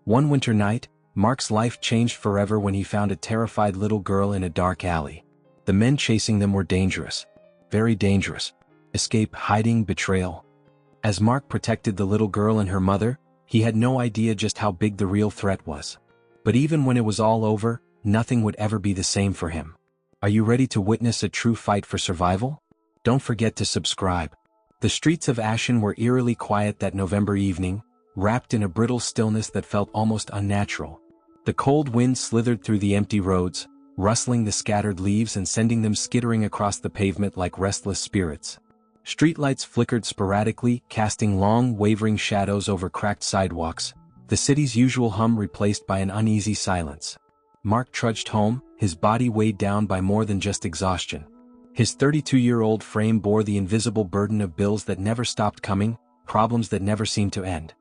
One winter night, Mark's life changed forever when he found a terrified little girl in a dark alley. The men chasing them were dangerous. Very dangerous. Escape, hiding, betrayal. As Mark protected the little girl and her mother, he had no idea just how big the real threat was. But even when it was all over, nothing would ever be the same for him. Are you ready to witness a true fight for survival? Don't forget to subscribe. The streets of Ashen were eerily quiet that November evening, wrapped in a brittle stillness that felt almost unnatural. The cold wind slithered through the empty roads, rustling the scattered leaves and sending them skittering across the pavement like restless spirits. Streetlights flickered sporadically, casting long, wavering shadows over cracked sidewalks, the city's usual hum replaced by an uneasy silence. Mark trudged home, his body weighed down by more than just exhaustion. His 32-year-old frame bore the invisible burden of bills that never stopped coming, problems that never seemed to end.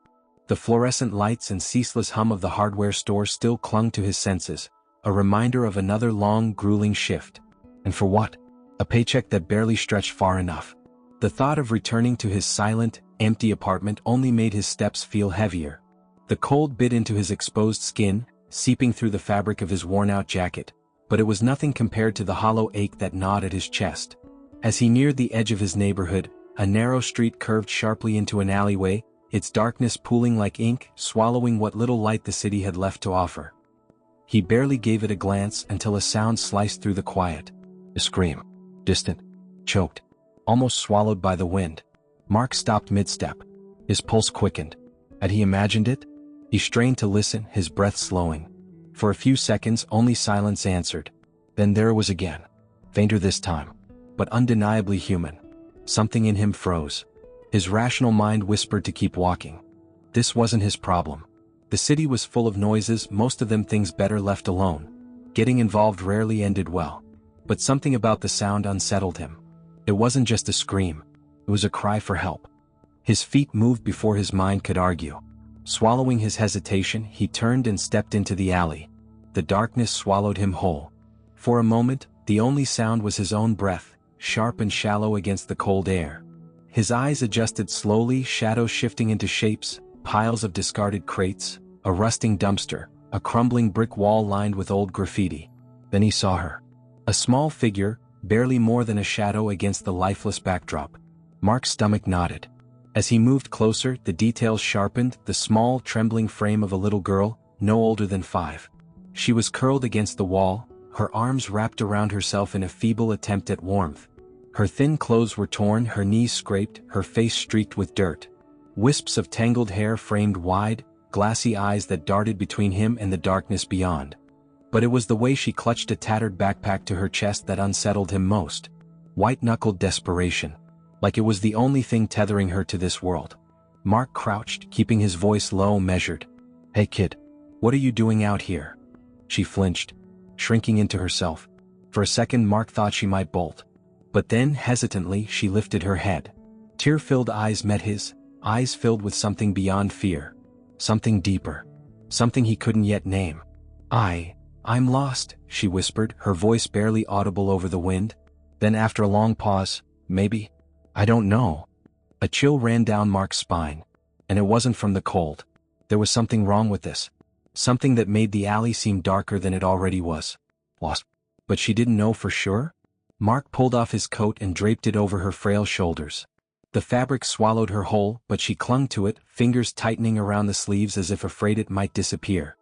The fluorescent lights and ceaseless hum of the hardware store still clung to his senses, a reminder of another long, grueling shift. And for what? A paycheck that barely stretched far enough. The thought of returning to his silent, empty apartment only made his steps feel heavier. The cold bit into his exposed skin, seeping through the fabric of his worn-out jacket, but it was nothing compared to the hollow ache that gnawed at his chest. As he neared the edge of his neighborhood, a narrow street curved sharply into an alleyway, its darkness pooling like ink, swallowing what little light the city had left to offer. He barely gave it a glance until a sound sliced through the quiet. A scream. Distant. Choked. Almost swallowed by the wind. Mark stopped mid-step. His pulse quickened. Had he imagined it? He strained to listen, his breath slowing. For a few seconds only silence answered. Then there it was again. Fainter this time. But undeniably human. Something in him froze. His rational mind whispered to keep walking. This wasn't his problem. The city was full of noises, most of them things better left alone. Getting involved rarely ended well. But something about the sound unsettled him. It wasn't just a scream. It was a cry for help. His feet moved before his mind could argue. Swallowing his hesitation, he turned and stepped into the alley. The darkness swallowed him whole. For a moment, the only sound was his own breath, sharp and shallow against the cold air. His eyes adjusted slowly, shadows shifting into shapes, piles of discarded crates, a rusting dumpster, a crumbling brick wall lined with old graffiti. Then he saw her. A small figure, barely more than a shadow against the lifeless backdrop. Mark's stomach knotted. As he moved closer, the details sharpened, the small, trembling frame of a little girl, no older than 5. She was curled against the wall, her arms wrapped around herself in a feeble attempt at warmth. Her thin clothes were torn, her knees scraped, her face streaked with dirt. Wisps of tangled hair framed wide, glassy eyes that darted between him and the darkness beyond. But it was the way she clutched a tattered backpack to her chest that unsettled him most. White-knuckled desperation. Like it was the only thing tethering her to this world. Mark crouched, keeping his voice low, measured. "Hey kid, what are you doing out here?" She flinched, shrinking into herself. For a second Mark thought she might bolt. But then, hesitantly, she lifted her head. Tear-filled eyes met his, eyes filled with something beyond fear. Something deeper. Something he couldn't yet name. I'm lost," she whispered, her voice barely audible over the wind. Then after a long pause, "Maybe? I don't know." A chill ran down Mark's spine. And it wasn't from the cold. There was something wrong with this. Something that made the alley seem darker than it already was. Lost. But she didn't know for sure? Mark pulled off his coat and draped it over her frail shoulders. The fabric swallowed her whole, but she clung to it, fingers tightening around the sleeves as if afraid it might disappear.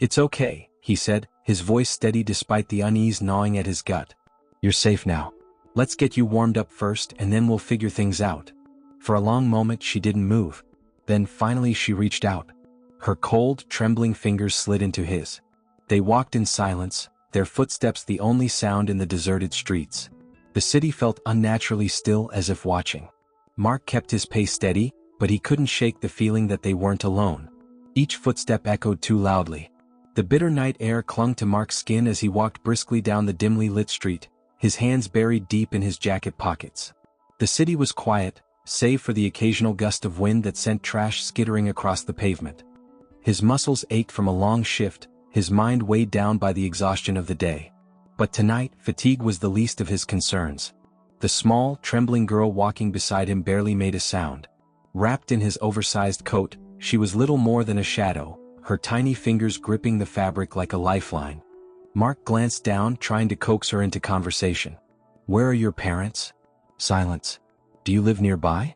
"It's okay," he said, his voice steady despite the unease gnawing at his gut. "You're safe now. Let's get you warmed up first and then we'll figure things out." For a long moment she didn't move. Then finally she reached out. Her cold, trembling fingers slid into his. They walked in silence, their footsteps the only sound in the deserted streets. The city felt unnaturally still, as if watching. Mark kept his pace steady, but he couldn't shake the feeling that they weren't alone. Each footstep echoed too loudly. The bitter night air clung to Mark's skin as he walked briskly down the dimly lit street, his hands buried deep in his jacket pockets. The city was quiet, save for the occasional gust of wind that sent trash skittering across the pavement. His muscles ached from a long shift, his mind weighed down by the exhaustion of the day. But tonight, fatigue was the least of his concerns. The small, trembling girl walking beside him barely made a sound. Wrapped in his oversized coat, she was little more than a shadow, her tiny fingers gripping the fabric like a lifeline. Mark glanced down, trying to coax her into conversation. "Where are your parents?" Silence. "Do you live nearby?"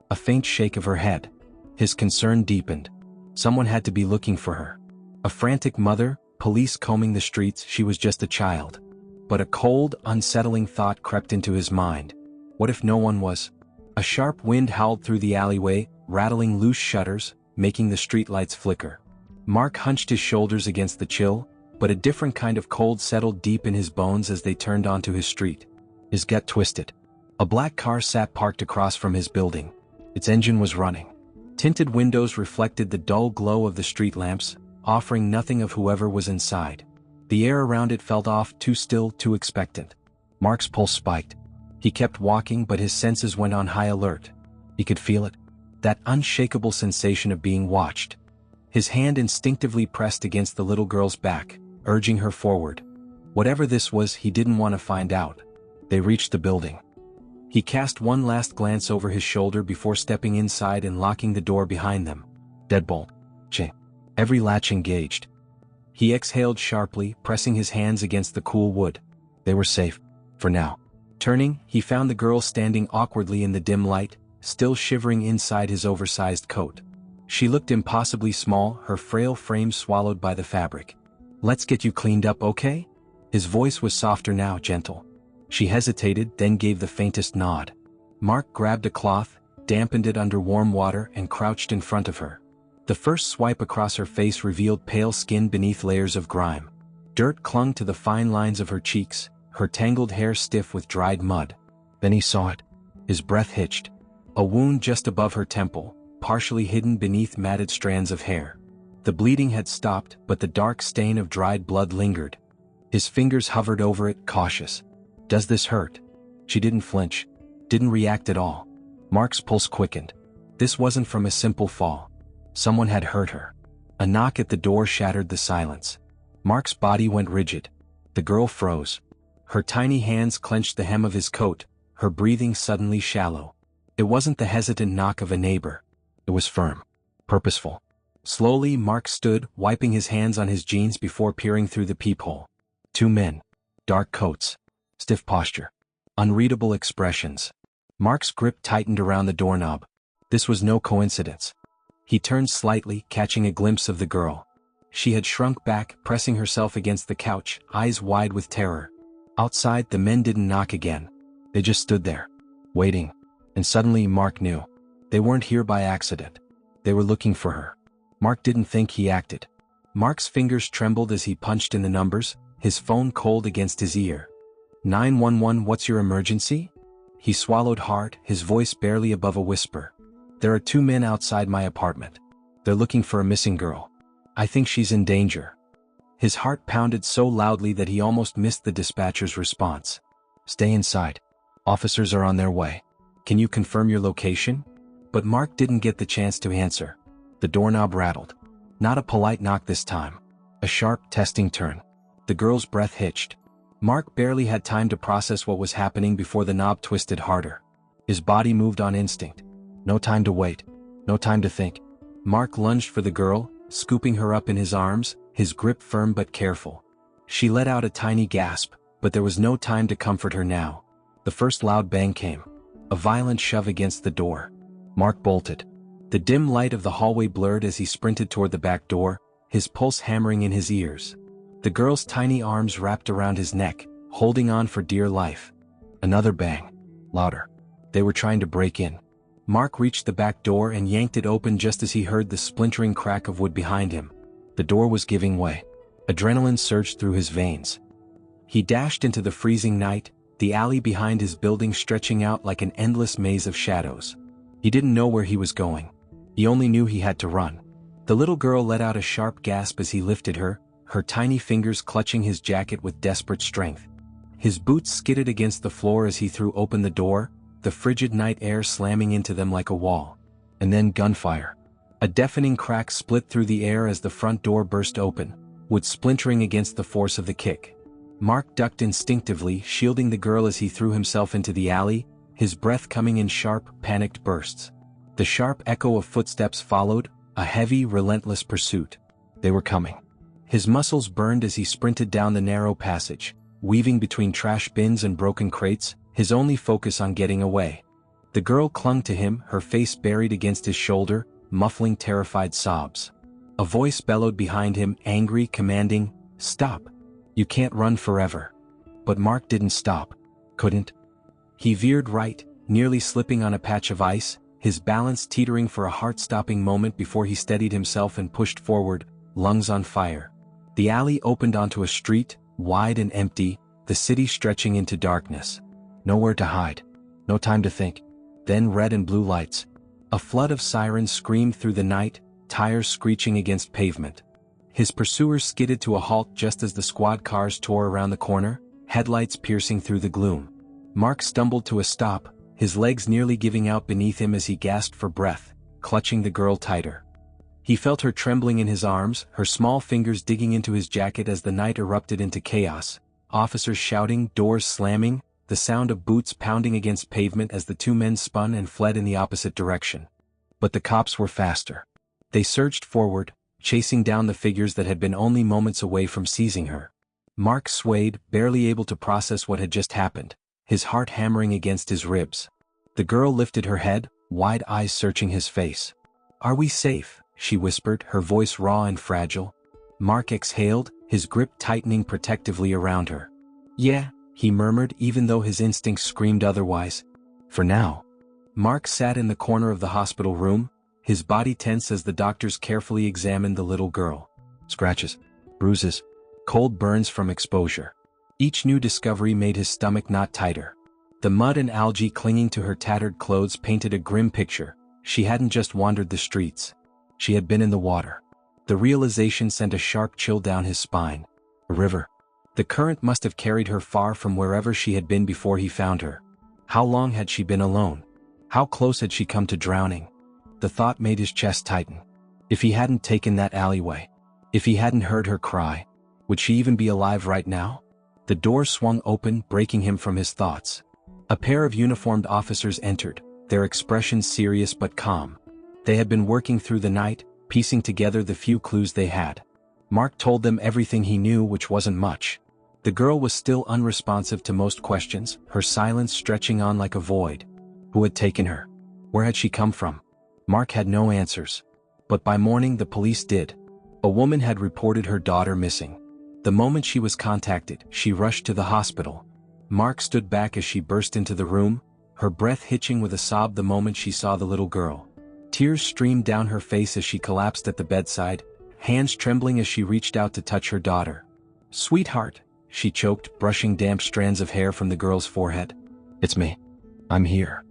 A faint shake of her head. His concern deepened. Someone had to be looking for her. A frantic mother, police combing the streets, she was just a child. But a cold, unsettling thought crept into his mind. What if no one was? A sharp wind howled through the alleyway, rattling loose shutters, making the streetlights flicker. Mark hunched his shoulders against the chill, but a different kind of cold settled deep in his bones as they turned onto his street. His gut twisted. A black car sat parked across from his building. Its engine was running. Tinted windows reflected the dull glow of the street lamps, offering nothing of whoever was inside. The air around it felt off, too still, too expectant. Mark's pulse spiked. He kept walking, but his senses went on high alert. He could feel it. That unshakable sensation of being watched. His hand instinctively pressed against the little girl's back, urging her forward. Whatever this was, he didn't want to find out. They reached the building. He cast one last glance over his shoulder before stepping inside and locking the door behind them. Deadbolt. Chain. Every latch engaged. He exhaled sharply, pressing his hands against the cool wood. They were safe. For now. Turning, he found the girl standing awkwardly in the dim light, still shivering inside his oversized coat. She looked impossibly small, her frail frame swallowed by the fabric. "Let's get you cleaned up, okay?" His voice was softer now, gentle. She hesitated, then gave the faintest nod. Mark grabbed a cloth, dampened it under warm water, and crouched in front of her. The first swipe across her face revealed pale skin beneath layers of grime. Dirt clung to the fine lines of her cheeks, her tangled hair stiff with dried mud. Then he saw it. His breath hitched. A wound just above her temple, partially hidden beneath matted strands of hair. The bleeding had stopped, but the dark stain of dried blood lingered. His fingers hovered over it, cautious. "Does this hurt?" She didn't flinch. Didn't react at all. Mark's pulse quickened. This wasn't from a simple fall. Someone had hurt her. A knock at the door shattered the silence. Mark's body went rigid. The girl froze. Her tiny hands clenched the hem of his coat, her breathing suddenly shallow. It wasn't the hesitant knock of a neighbor. It was firm. Purposeful. Slowly, Mark stood, wiping his hands on his jeans before peering through the peephole. Two men. Dark coats. Stiff posture. Unreadable expressions. Mark's grip tightened around the doorknob. This was no coincidence. He turned slightly, catching a glimpse of the girl. She had shrunk back, pressing herself against the couch, eyes wide with terror. Outside, the men didn't knock again. They just stood there, waiting. And suddenly, Mark knew. They weren't here by accident. They were looking for her. Mark didn't think, he acted. Mark's fingers trembled as he punched in the numbers, his phone cold against his ear. 911, what's your emergency? He swallowed hard, his voice barely above a whisper. There are two men outside my apartment. They're looking for a missing girl. I think she's in danger. His heart pounded so loudly that he almost missed the dispatcher's response. Stay inside. Officers are on their way. Can you confirm your location? But Mark didn't get the chance to answer. The doorknob rattled. Not a polite knock this time. A sharp, testing turn. The girl's breath hitched. Mark barely had time to process what was happening before the knob twisted harder. His body moved on instinct. No time to wait. No time to think. Mark lunged for the girl, scooping her up in his arms, his grip firm but careful. She let out a tiny gasp, but there was no time to comfort her now. The first loud bang came. A violent shove against the door. Mark bolted. The dim light of the hallway blurred as he sprinted toward the back door, his pulse hammering in his ears. The girl's tiny arms wrapped around his neck, holding on for dear life. Another bang. Louder. They were trying to break in. Mark reached the back door and yanked it open just as he heard the splintering crack of wood behind him. The door was giving way. Adrenaline surged through his veins. He dashed into the freezing night, the alley behind his building stretching out like an endless maze of shadows. He didn't know where he was going. He only knew he had to run. The little girl let out a sharp gasp as he lifted her, her tiny fingers clutching his jacket with desperate strength. His boots skidded against the floor as he threw open the door, the frigid night air slamming into them like a wall. And then gunfire. A deafening crack split through the air as the front door burst open, wood splintering against the force of the kick. Mark ducked instinctively, shielding the girl as he threw himself into the alley, his breath coming in sharp, panicked bursts. The sharp echo of footsteps followed, a heavy, relentless pursuit. They were coming. His muscles burned as he sprinted down the narrow passage, weaving between trash bins and broken crates, his only focus on getting away. The girl clung to him, her face buried against his shoulder, muffling terrified sobs. A voice bellowed behind him, angry, commanding, "Stop. You can't run forever." But Mark didn't stop. Couldn't. He veered right, nearly slipping on a patch of ice, his balance teetering for a heart-stopping moment before he steadied himself and pushed forward, lungs on fire. The alley opened onto a street, wide and empty, the city stretching into darkness. Nowhere to hide. No time to think. Then red and blue lights. A flood of sirens screamed through the night, tires screeching against pavement. His pursuers skidded to a halt just as the squad cars tore around the corner, headlights piercing through the gloom. Mark stumbled to a stop, his legs nearly giving out beneath him as he gasped for breath, clutching the girl tighter. He felt her trembling in his arms, her small fingers digging into his jacket as the night erupted into chaos, officers shouting, doors slamming, the sound of boots pounding against pavement as the two men spun and fled in the opposite direction. But the cops were faster. They surged forward, chasing down the figures that had been only moments away from seizing her. Mark swayed, barely able to process what had just happened, his heart hammering against his ribs. The girl lifted her head, wide eyes searching his face. "Are we safe?" she whispered, her voice raw and fragile. Mark exhaled, his grip tightening protectively around her. "Yeah," he murmured, even though his instincts screamed otherwise. "For now." Mark sat in the corner of the hospital room, his body tense as the doctors carefully examined the little girl. Scratches, bruises, cold burns from exposure. Each new discovery made his stomach knot tighter. The mud and algae clinging to her tattered clothes painted a grim picture. She hadn't just wandered the streets. She had been in the water. The realization sent a sharp chill down his spine. A river. The current must have carried her far from wherever she had been before he found her. How long had she been alone? How close had she come to drowning? The thought made his chest tighten. If he hadn't taken that alleyway, if he hadn't heard her cry, would she even be alive right now? The door swung open, breaking him from his thoughts. A pair of uniformed officers entered, their expressions serious but calm. They had been working through the night, piecing together the few clues they had. Mark told them everything he knew, which wasn't much. The girl was still unresponsive to most questions, her silence stretching on like a void. Who had taken her? Where had she come from? Mark had no answers. But by morning the police did. A woman had reported her daughter missing. The moment she was contacted, she rushed to the hospital. Mark stood back as she burst into the room, her breath hitching with a sob the moment she saw the little girl. Tears streamed down her face as she collapsed at the bedside, hands trembling as she reached out to touch her daughter. "Sweetheart," she choked, brushing damp strands of hair from the girl's forehead. "It's me. I'm here."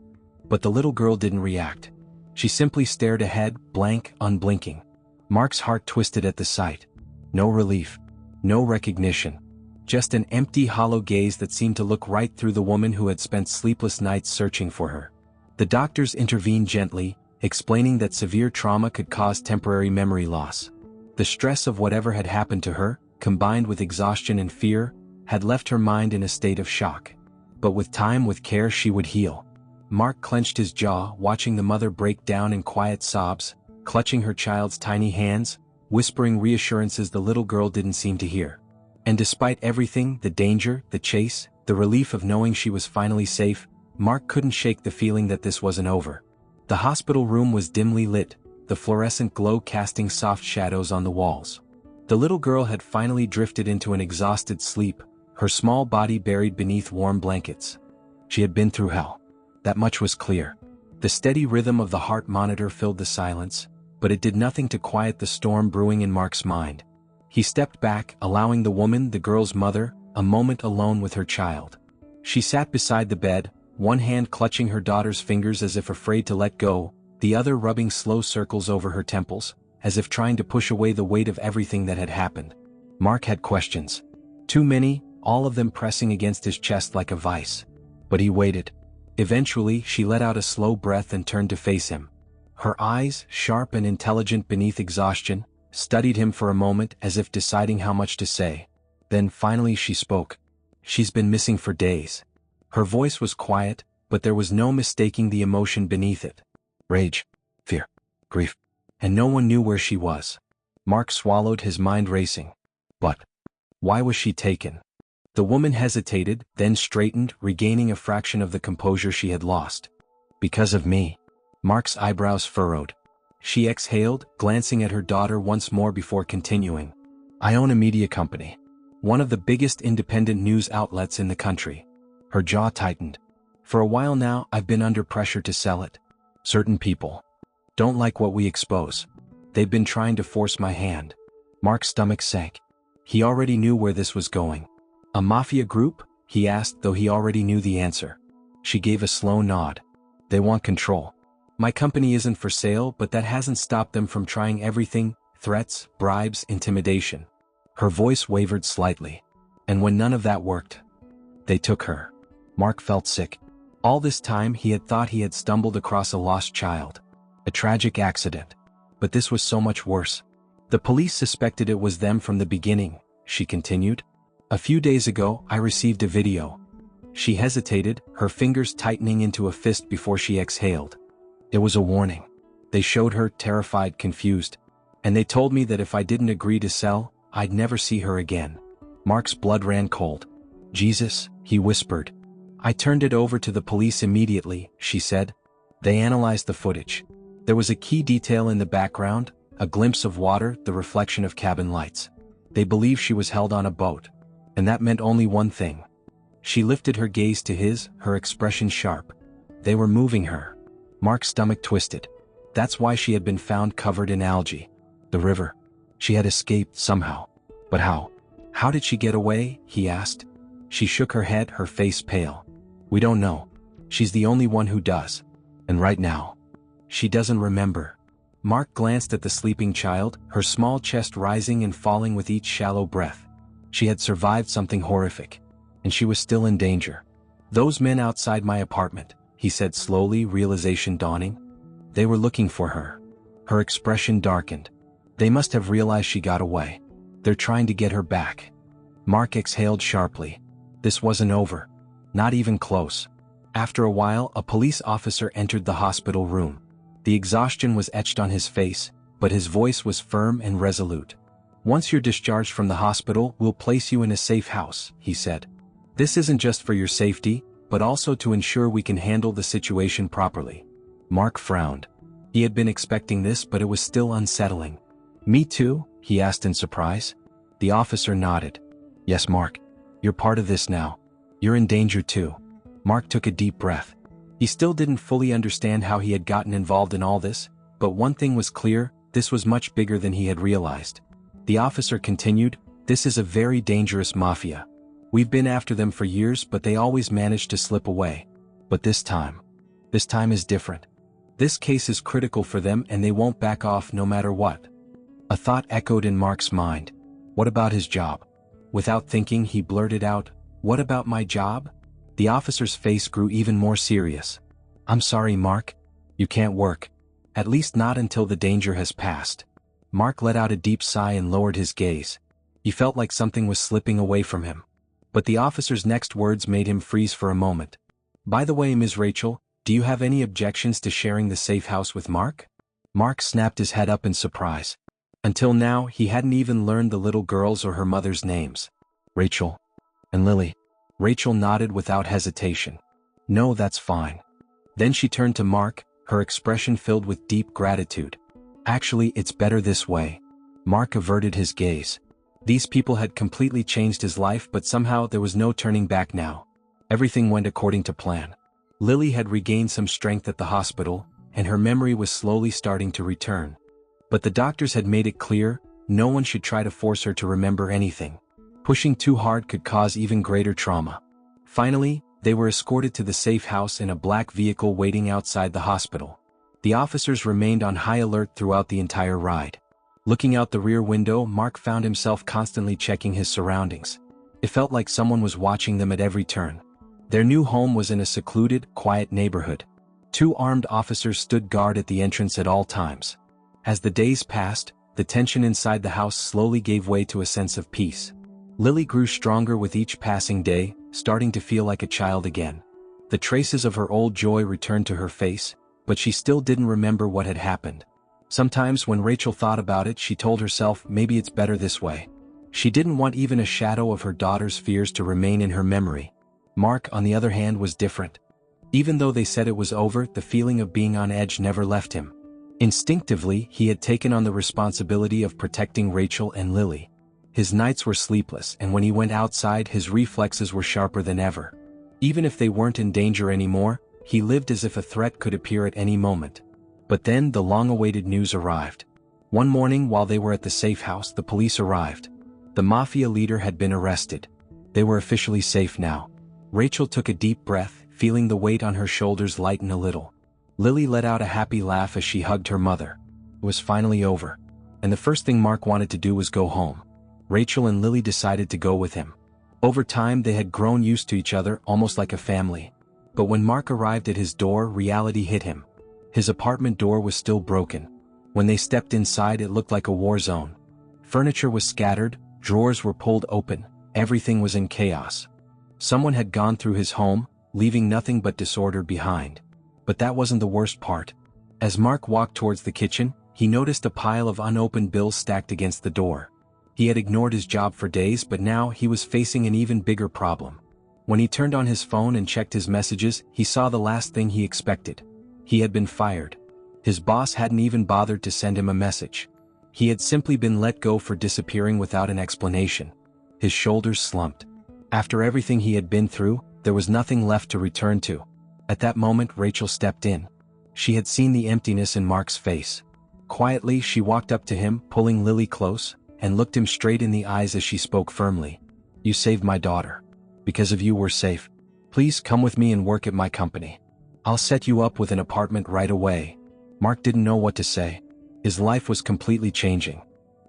But the little girl didn't react. She simply stared ahead, blank, unblinking. Mark's heart twisted at the sight. No relief. No recognition. Just an empty, hollow gaze that seemed to look right through the woman who had spent sleepless nights searching for her. The doctors intervened gently, explaining that severe trauma could cause temporary memory loss. The stress of whatever had happened to her, combined with exhaustion and fear, had left her mind in a state of shock. But with time, with care, she would heal. Mark clenched his jaw, watching the mother break down in quiet sobs, clutching her child's tiny hands, whispering reassurances the little girl didn't seem to hear. And despite everything, the danger, the chase, the relief of knowing she was finally safe, Mark couldn't shake the feeling that this wasn't over. The hospital room was dimly lit, the fluorescent glow casting soft shadows on the walls. The little girl had finally drifted into an exhausted sleep, her small body buried beneath warm blankets. She had been through hell. That much was clear. The steady rhythm of the heart monitor filled the silence, but it did nothing to quiet the storm brewing in Mark's mind. He stepped back, allowing the woman, the girl's mother, a moment alone with her child. She sat beside the bed, one hand clutching her daughter's fingers as if afraid to let go, the other rubbing slow circles over her temples, as if trying to push away the weight of everything that had happened. Mark had questions. Too many, all of them pressing against his chest like a vice. But he waited. Eventually, she let out a slow breath and turned to face him. Her eyes, sharp and intelligent beneath exhaustion, studied him for a moment as if deciding how much to say. Then finally she spoke. "She's been missing for days." Her voice was quiet, but there was no mistaking the emotion beneath it. Rage, fear, grief. And no one knew where she was. Mark swallowed, his mind racing. But why was she taken? The woman hesitated, then straightened, regaining a fraction of the composure she had lost. Because of me. Mark's eyebrows furrowed. She exhaled, glancing at her daughter once more before continuing. I own a media company. One of the biggest independent news outlets in the country. Her jaw tightened. For a while now, I've been under pressure to sell it. Certain people don't like what we expose. They've been trying to force my hand. Mark's stomach sank. He already knew where this was going. A mafia group? He asked, though he already knew the answer. She gave a slow nod. They want control. My company isn't for sale, but that hasn't stopped them from trying everything: threats, bribes, intimidation. Her voice wavered slightly. And when none of that worked, they took her. Mark felt sick. All this time he had thought he had stumbled across a lost child. A tragic accident. But this was so much worse. The police suspected it was them from the beginning, she continued. A few days ago, I received a video. She hesitated, her fingers tightening into a fist before she exhaled. It was a warning. They showed her, terrified, confused. And they told me that if I didn't agree to sell, I'd never see her again. Mark's blood ran cold. Jesus, he whispered. I turned it over to the police immediately, she said. They analyzed the footage. There was a key detail in the background, a glimpse of water, the reflection of cabin lights. They believed she was held on a boat. And that meant only one thing. She lifted her gaze to his, her expression sharp. They were moving her. Mark's stomach twisted. That's why she had been found covered in algae. The river. She had escaped somehow. But how? How did she get away? He asked. She shook her head, her face pale. We don't know. She's the only one who does. And right now, she doesn't remember. Mark glanced at the sleeping child, her small chest rising and falling with each shallow breath. She had survived something horrific. And she was still in danger. Those men outside my apartment, he said slowly, realization dawning. They were looking for her. Her expression darkened. They must have realized she got away. They're trying to get her back. Mark exhaled sharply. This wasn't over. Not even close. After a while, a police officer entered the hospital room. The exhaustion was etched on his face, but his voice was firm and resolute. Once you're discharged from the hospital, we'll place you in a safe house, he said. This isn't just for your safety, but also to ensure we can handle the situation properly. Mark frowned. He had been expecting this, but it was still unsettling. Me too? He asked in surprise. The officer nodded. Yes, Mark. You're part of this now. You're in danger too. Mark took a deep breath. He still didn't fully understand how he had gotten involved in all this, but one thing was clear, this was much bigger than he had realized. The officer continued, this is a very dangerous mafia. We've been after them for years, but they always manage to slip away. But this time is different. This case is critical for them and they won't back off no matter what. A thought echoed in Mark's mind. What about his job? Without thinking, he blurted out, what about my job? The officer's face grew even more serious. I'm sorry, Mark. You can't work. At least not until the danger has passed. Mark let out a deep sigh and lowered his gaze. He felt like something was slipping away from him. But the officer's next words made him freeze for a moment. By the way, Ms. Rachel, do you have any objections to sharing the safe house with Mark? Mark snapped his head up in surprise. Until now, he hadn't even learned the little girls or her mother's names. Rachel and Lily. Rachel nodded without hesitation. No, that's fine. Then she turned to Mark, her expression filled with deep gratitude. Actually, it's better this way. Mark averted his gaze. These people had completely changed his life, but somehow there was no turning back now. Everything went according to plan. Lily had regained some strength at the hospital, and her memory was slowly starting to return. But the doctors had made it clear, no one should try to force her to remember anything. Pushing too hard could cause even greater trauma. Finally, they were escorted to the safe house in a black vehicle waiting outside the hospital. The officers remained on high alert throughout the entire ride. Looking out the rear window, Mark found himself constantly checking his surroundings. It felt like someone was watching them at every turn. Their new home was in a secluded, quiet neighborhood. 2 armed officers stood guard at the entrance at all times. As the days passed, the tension inside the house slowly gave way to a sense of peace. Lily grew stronger with each passing day, starting to feel like a child again. The traces of her old joy returned to her face, but she still didn't remember what had happened. Sometimes when Rachel thought about it, she told herself maybe it's better this way. She didn't want even a shadow of her daughter's fears to remain in her memory. Mark, on the other hand, was different. Even though they said it was over, the feeling of being on edge never left him. Instinctively, he had taken on the responsibility of protecting Rachel and Lily. His nights were sleepless, and when he went outside, his reflexes were sharper than ever. Even if they weren't in danger anymore, he lived as if a threat could appear at any moment. But then the long-awaited news arrived. One morning while they were at the safe house, the police arrived. The mafia leader had been arrested. They were officially safe now. Rachel took a deep breath, feeling the weight on her shoulders lighten a little. Lily let out a happy laugh as she hugged her mother. It was finally over. And the first thing Mark wanted to do was go home. Rachel and Lily decided to go with him. Over time they had grown used to each other, almost like a family. But when Mark arrived at his door, reality hit him. His apartment door was still broken. When they stepped inside, it looked like a war zone. Furniture was scattered, drawers were pulled open, everything was in chaos. Someone had gone through his home, leaving nothing but disorder behind. But that wasn't the worst part. As Mark walked towards the kitchen, he noticed a pile of unopened bills stacked against the door. He had ignored his job for days, but now he was facing an even bigger problem. When he turned on his phone and checked his messages, he saw the last thing he expected. He had been fired. His boss hadn't even bothered to send him a message. He had simply been let go for disappearing without an explanation. His shoulders slumped. After everything he had been through, there was nothing left to return to. At that moment, Rachel stepped in. She had seen the emptiness in Mark's face. Quietly, she walked up to him, pulling Lily close, and looked him straight in the eyes as she spoke firmly. "You saved my daughter. Because of you we're safe. Please come with me and work at my company. I'll set you up with an apartment right away." Mark didn't know what to say. His life was completely changing.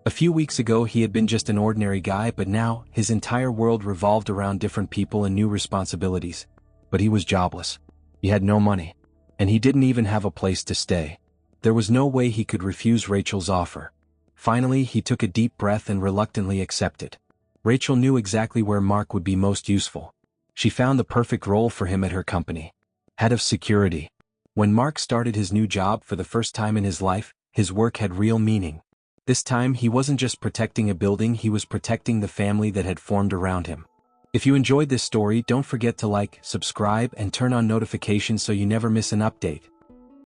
A few weeks ago he had been just an ordinary guy, but now his entire world revolved around different people and new responsibilities. But he was jobless. He had no money. And he didn't even have a place to stay. There was no way he could refuse Rachel's offer. Finally, he took a deep breath and reluctantly accepted. Rachel knew exactly where Mark would be most useful. She found the perfect role for him at her company. Head of security. When Mark started his new job for the first time in his life, his work had real meaning. This time he wasn't just protecting a building, he was protecting the family that had formed around him. If you enjoyed this story, don't forget to like, subscribe, and turn on notifications so you never miss an update.